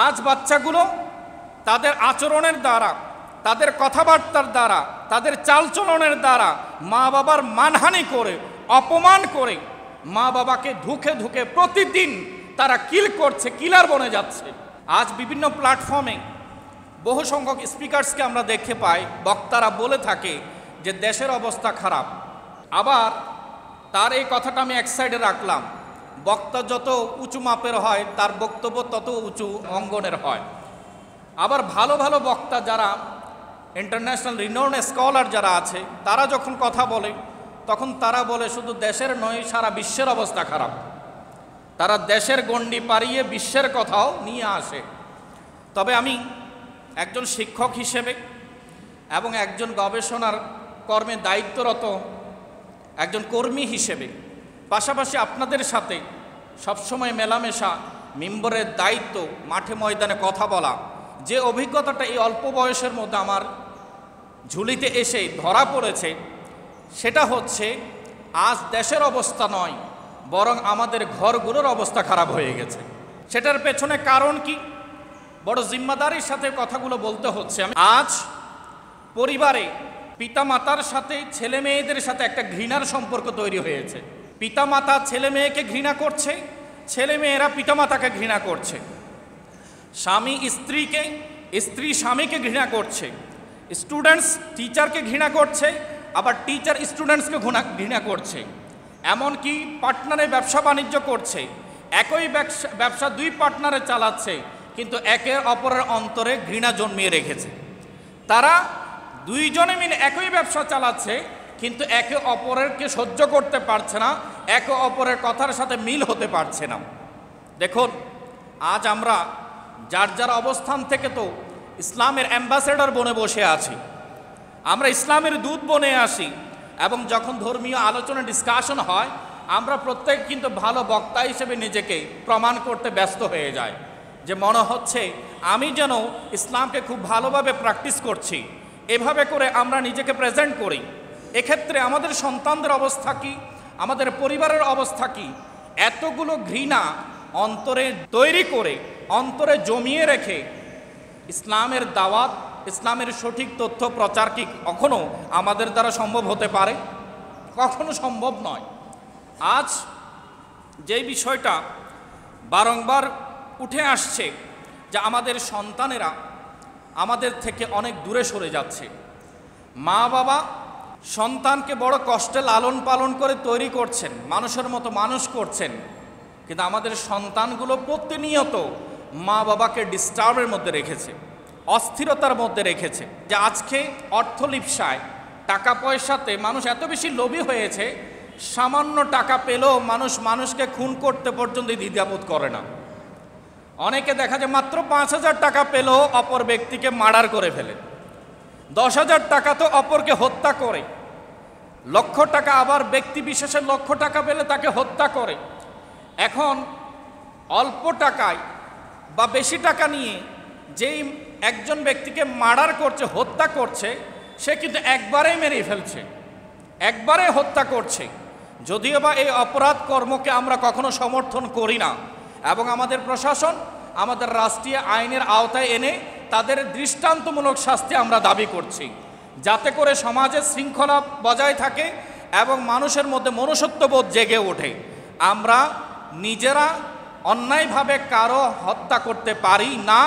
আজ বাচ্চাগুলো তাদের আচরণের দ্বারা, তাদের কথাবার্তার দ্বারা, তাদের চালচলনের দ্বারা মা বাবার মানহানি করে, অপমান করে মা বাবাকে ধুকে ধুকে প্রতিদিন তারা কিল করছে, কিলার বনে যাচ্ছে। আজ বিভিন্ন প্ল্যাটফর্মে বহু সংখ্যক স্পিকার্সকে আমরা দেখতে পাই, বক্তারা বলে থাকে যে দেশের অবস্থা খারাপ। আবার তার এই কথাটা আমি এক সাইডে রাখলাম, বক্তা যত উঁচু মাপের হয় তার বক্তব্য তত উঁচু অঙ্গনের হয়। আবার ভালো ভালো বক্তা যারা ইন্টারন্যাশনাল রিনোন স্কলার যারা আছে, তারা যখন কথা বলে তখন তারা বলে শুধু দেশের নয়, সারা বিশ্বের অবস্থা খারাপ। তারা দেশের গণ্ডি পাড়িয়ে বিশ্বের কথাও নিয়ে আসে। তবে আমি একজন শিক্ষক হিসেবে এবং একজন গবেষণার কর্মে দায়িত্বরত একজন কর্মী হিসেবে, পাশাপাশি আপনাদের সাথে সবসময় মেলামেশা, মিম্বরের দায়িত্ব, মাঠে ময়দানে কথা বলা, যে অভিজ্ঞতাটা এই অল্প বয়সের মধ্যে আমার ঝুলিতে এসে ধরা পড়েছে, সেটা হচ্ছে আজ দেশের অবস্থা নয়, বরং আমাদের ঘরগুলোর অবস্থা খারাপ হয়ে গেছে। সেটার পেছনে কারণ কি? বড় জিম্মাদারির সাথে কথাগুলো বলতে হচ্ছে। আজ পরিবারে পিতামাতার সাথে ছেলে মেয়েদের সাথে একটা ঘৃণার সম্পর্ক তৈরি হয়েছে। পিতামাতা ছেলে মেয়েকে ঘৃণা করছে, ছেলে মেয়েরা পিতামাতাকে ঘৃণা করছে, স্বামী স্ত্রীকে, স্ত্রী স্বামীকে ঘৃণা করছে, স্টুডেন্টস টিচারকে ঘৃণা করছে, আবার টিচার স্টুডেন্টসকে ঘৃণা করছে। এমনকি পার্টনারে ব্যবসা বাণিজ্য করছে, একই ব্যবসা দুই পার্টনারে চালাচ্ছে, কিন্তু একে অপরের অন্তরে ঘৃণা জন্মিয়ে রেখেছে। তারা দুইজনে মিলে একই ব্যবসা চালাচ্ছে, কিন্তু একে অপরকে সহ্য করতে পারছে না, একে অপরের কথার সাথে মিল হতে পারছে না। দেখুন, আজ আমরা যার যার অবস্থান থেকে তো ইসলামের অ্যাম্বাসেডর বনে বসে আছি, আমরা ইসলামের দূত বনে আসি, এবং যখন ধর্মীয় আলোচনা ডিসকাশন হয় আমরা প্রত্যেক কিন্তু ভালো বক্তা হিসেবে নিজেকে প্রমাণ করতে ব্যস্ত হয়ে যায়, যে মনে হচ্ছে আমি যেন ইসলামকে খুব ভালোভাবে প্র্যাকটিস করছি। এভাবে করে আমরা নিজেকে প্রেজেন্ট করি। এক্ষেত্রে আমাদের সন্তানদের অবস্থা কি, আমাদের পরিবারের অবস্থা কি? এতগুলো ঘৃণা অন্তরে তৈরি করে, অন্তরে জমিয়ে রেখে ইসলামের দাওয়াত, ইসলামের সঠিক তথ্য প্রচার কি কখনো আমাদের দ্বারা সম্ভব হতে পারে? কখনো সম্ভব নয়। আজ যে বিষয়টা বারংবার উঠে আসছে, যে আমাদের সন্তানেরা আমাদের থেকে অনেক দূরে সরে যাচ্ছে। মা বাবা সন্তানকে বড় কষ্টে লালন পালন করে তৈরি করছেন, মানুষের মতো মানুষ করছেন, কিন্তু আমাদের সন্তানগুলো প্রতিনিয়ত মা বাবাকে ডিস্টার্বের মধ্যে রেখেছে, অস্থিরতার মধ্যে রেখেছে। যে আজকে অর্থলিপ্সায়, টাকা পয়সাতে মানুষ এত বেশি লোভী হয়েছে, সামান্য টাকা পেলেও মানুষকে খুন করতে পর্যন্ত দ্বিধাবোধ করে না। অনেকে দেখা যায় মাত্র 5,000 টাকা পেলেও অপর ব্যক্তিকে মার্ডার করে ফেলে, 10,000 টাকা তো অপরকে হত্যা করে, লক্ষ টাকা আবার ব্যক্তি বিশেষের লক্ষ টাকা পেলে তাকে হত্যা করে। এখন অল্প টাকায় বা বেশি টাকা নিয়ে যেই একজন ব্যক্তিকে মার্ডার করছে, হত্যা করছে, সে কিন্তু একবারেই মেরে ফেলছে, একবারে হত্যা করছে। যদিও বা এই অপরাধ কর্মকে আমরা কখনো সমর্থন করি না, এবং আমাদের প্রশাসন আমাদের রাষ্ট্রীয় আইনের আওতায় এনে তাদের দৃষ্টান্তমূলক শাস্তি আমরা দাবি করছি, যাতে করে সমাজের শৃঙ্খলা বজায় থাকে এবং মানুষের মধ্যে মনুষ্যত্ববোধ জেগে ওঠে। আমরা নিজেরা অন্যায়ভাবে কারো হত্যা করতে পারি না,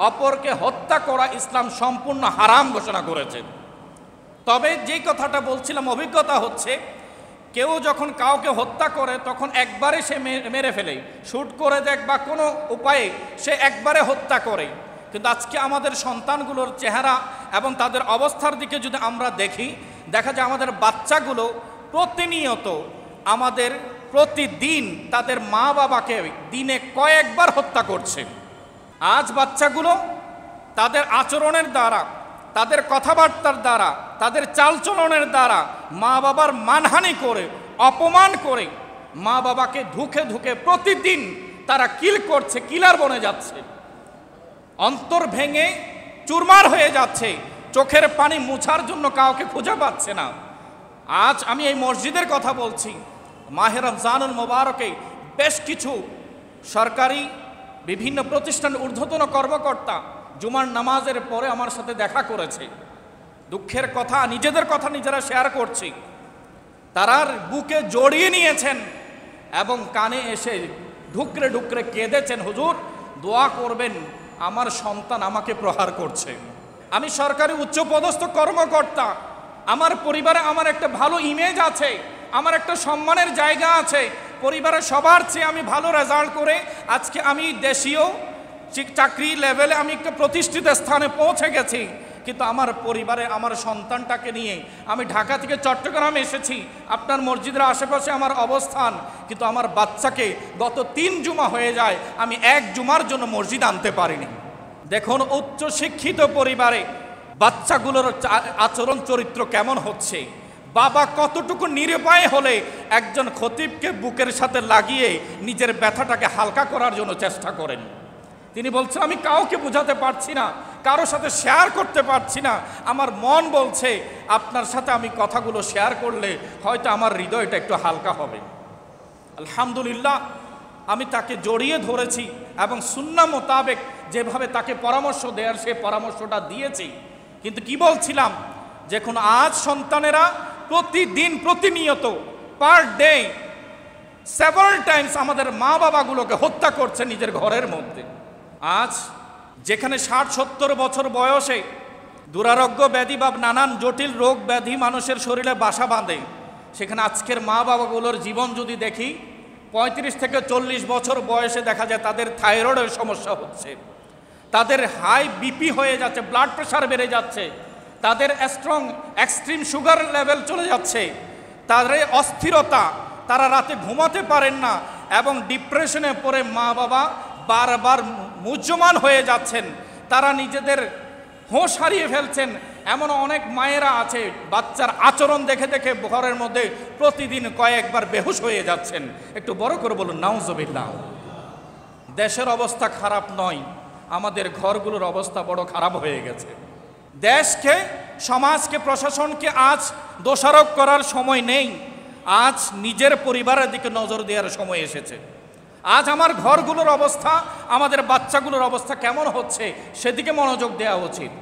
অপরকে হত্যা করা ইসলাম সম্পূর্ণ হারাম ঘোষণা করেছে। তবে যেই কথাটা বলছিলাম, অভিজ্ঞতা হচ্ছে কেউ যখন কাউকে হত্যা করে তখন একবারে সে মেরে ফেলে, শ্যুট করে দেখ বা কোনো উপায়ে সে একবারে হত্যা করে। কিন্তু আজকে আমাদের সন্তানগুলোর চেহারা এবং তাদের অবস্থার দিকে যদি আমরা দেখি, দেখা যায় আমাদের বাচ্চাগুলো প্রতিনিয়ত আমাদের প্রতিদিন তাদের মা বাবাকে দিনে কয়েকবার হত্যা করছে। আজ বাচ্চাগুলো তাদের আচরণের দ্বারা, তাদের কথাবার্তার দ্বারা, তাদের চালচলনের দ্বারা মা বাবার মানহানি করে, অপমান করে মা বাবাকে ধুকে ধুকে প্রতিদিন তারা কিল করছে, কিলার বনে যাচ্ছে, অন্তর ভেঙে চুরমার হয়ে যাচ্ছে, চোখের পানি মুছার জন্য কাউকে খুঁজে পাচ্ছে না। আজ আমি এই মসজিদের কথা বলছি, মাহে রমজানুল মোবারকে বেশ কিছু সরকারি বিভিন্ন প্রতিষ্ঠানের ঊর্ধ্বতন কর্মকর্তা জুমার নামাজের পরে আমার সাথে দেখা করেছে। দুঃখের কথা, নিজেদের কথা নিজেরা শেয়ার করছি। তারার বুকে জড়িয়ে নিয়েছেন এবং কানে এসে ঢুকরে ঢুকরে কেঁদেছেন, হুজুর দোয়া করবেন, আমার সন্তান আমাকে প্রহার করছে। আমি সরকারি উচ্চপদস্থ কর্মকর্তা, আমার পরিবারে আমার একটা ভালো ইমেজ আছে, আমার একটা সম্মানের জায়গা আছে, পরিবারের সবার চেয়ে আমি ভালো রেজাল্ট করে আজকে আমি দেশীয় চাকরি লেভেলে আমি একটা প্রতিষ্ঠিত স্থানে পৌঁছে গেছি। কিন্তু আমার পরিবারে আমার সন্তানটাকে নিয়ে আমি ঢাকা থেকে চট্টগ্রামে এসেছি, আপনার মসজিদের আশেপাশে আমার অবস্থান, কিন্তু আমার বাচ্চাকে গত 3 জুমা হয়ে যায় আমি 1 জুমার জন্য মসজিদ আনতে পারিনি। দেখুন উচ্চশিক্ষিত পরিবারে বাচ্চাগুলোর আচরণ চরিত্র কেমন হচ্ছে। বাবা কতটুকু নিরুপায় হলে একজন খতিবকে বুকের সাথে লাগিয়ে নিজের ব্যথাটাকে হালকা করার জন্য চেষ্টা করেন। তিনি বলছেন আমি কাউকে বোঝাতে পারছি না, কারো সাথে শেয়ার করতে পারছি না, আমার মন বলছে আপনার সাথে আমি কথাগুলো শেয়ার করলে হয়তো আমার হৃদয়টা একটু হালকা হবে। আলহামদুলিল্লাহ আমি তাকে জড়িয়ে ধরেছি এবং সুন্নাহ মোতাবেক যেভাবে তাকে পরামর্শ দেওয়ার সে পরামর্শটা দিয়েছি। কিন্তু কি বলছিলাম, যখন আজ সন্তানেরা প্রতিদিন প্রতিনিয়ত পার ডে সেভারাল টাইমস আমাদের মা বাবাগুলোকে হত্যা করছে নিজের ঘরের মধ্যে। আজ যেখানে 60-70 বছর বয়সে দুরারোগ্য ব্যাধি বা নানান জটিল রোগ ব্যাধি মানুষের শরীরে বাসা বাঁধে, সেখানে আজকের মা বাবাগুলোর জীবন যদি দেখি 35 থেকে 40 বছর বয়সে দেখা যায় তাদের থাইরয়েডের সমস্যা হচ্ছে, তাদের হাই বিপি হয়ে যাচ্ছে, ব্লাড প্রেশার বেড়ে যাচ্ছে, তাদের স্ট্রং এক্সট্রিম সুগার লেভেল চলে যাচ্ছে, তাদের অস্থিরতা, তারা রাতে ঘুমাতে পারেন না এবং ডিপ্রেশনে পড়ে মা বাবা বারবার মুহ্যমান হয়ে যাচ্ছেন, তারা নিজেদের হোশ হারিয়ে ফেলছেন। এমন অনেক মায়েরা আছে বাচ্চার আচরণ দেখে দেখে ঘরের মধ্যে প্রতিদিন কয়েকবার বেহুশ হয়ে যাচ্ছেন। একটু বড় করে বলুন নাউজুবিল্লাহ। দেশের অবস্থা খারাপ নয়, আমাদের ঘরগুলোর অবস্থা বড় খারাপ হয়ে গেছে। দেশকে, সমাজকে, প্রশাসনকে আজ দোষারোপ করার সময় নেই, আজ নিজের পরিবারের দিকে নজর দেওয়ার সময় এসেছে। আজ আমার ঘরগুলোর অবস্থা, আমাদের বাচ্চাগুলোর অবস্থা কেমন হচ্ছে সেদিকে মনোযোগ দেওয়া উচিত।